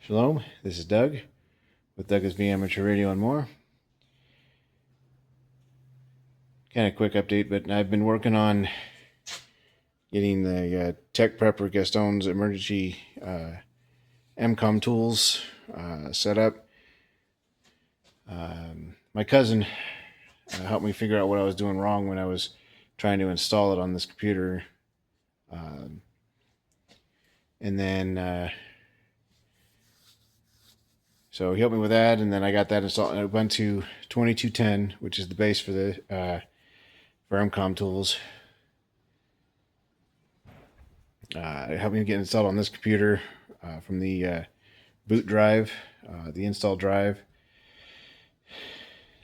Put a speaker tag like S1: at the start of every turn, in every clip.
S1: Shalom, this is Doug with Doug's V Amateur Radio and more. Kind of quick update, but I've been working on getting the Tech Prepper Gaston's emergency emcomm tools set up. My cousin helped me figure out what I was doing wrong when I was trying to install it on this computer. So he helped me with that, and then I got that installed in Ubuntu 22.10, which is the base for the for emcomm tools. It helped me get installed on this computer from the boot drive, the install drive.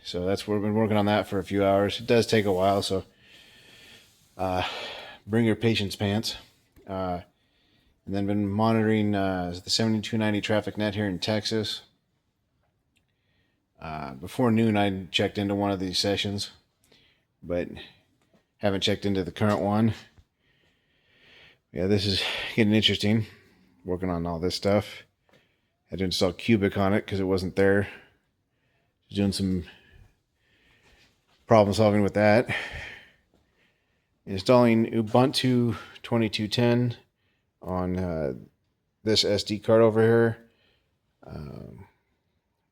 S1: So that's where we've been working on that for a few hours. It does take a while, so bring your patience pants. And then been monitoring the 7290 traffic net here in Texas. Before noon, I checked into one of these sessions, but haven't checked into the current one. Yeah, this is getting interesting, working on all this stuff. Had to install Cubic on it because it wasn't there. Doing some problem solving with that. Installing Ubuntu 22.10 on this SD card over here.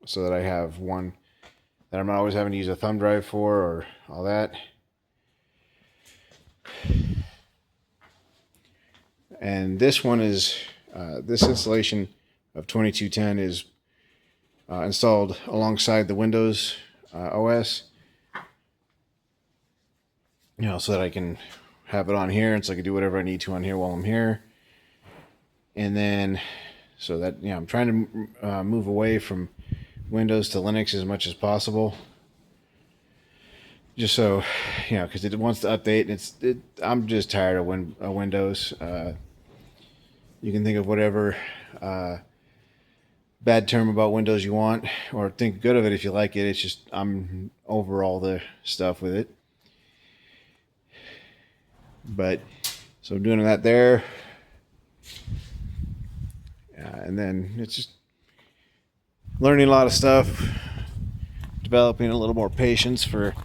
S1: So that I have one that I'm not always having to use a thumb drive for or all that. And this one is, this installation of 22.10 is installed alongside the Windows OS. So that I can have it on here, and so I can do whatever I need to on here while I'm here. And then, so that, I'm trying to move away from Windows to Linux as much as possible, just so because it wants to update, and I'm just tired of Windows. You can think of whatever bad term about Windows you want, or think good of it if you like it. It's just I'm over all the stuff with it. But so I'm doing that there, and then it's just learning a lot of stuff, developing a little more patience for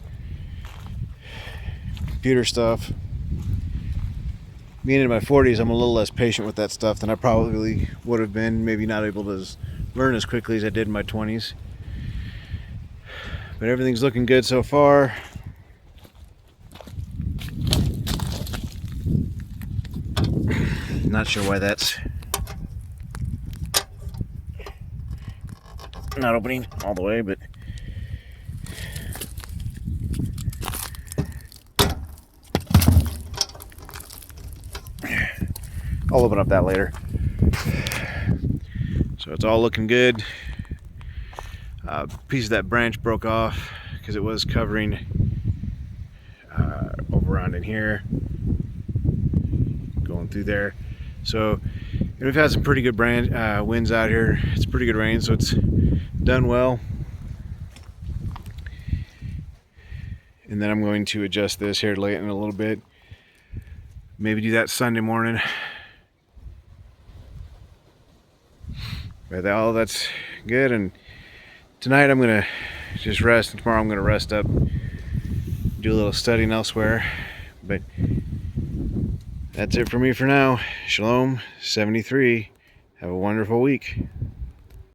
S1: computer stuff. Being in my 40s, I'm a little less patient with that stuff than I probably would have been. Maybe not able to learn as quickly as I did in my 20s. But everything's looking good so far. Not sure why that's not opening all the way, but I'll open up that later. So it's all looking good. A piece of that branch broke off because it was covering over around in here, going through there. So we've had some pretty good winds out here. It's pretty good rain, so it's done well. And then I'm going to adjust this here late in a little bit. Maybe do that Sunday morning. But all that's good. And tonight I'm gonna just rest, and tomorrow I'm gonna rest up, do a little studying elsewhere. But that's it for me for now. Shalom 73. Have a wonderful week.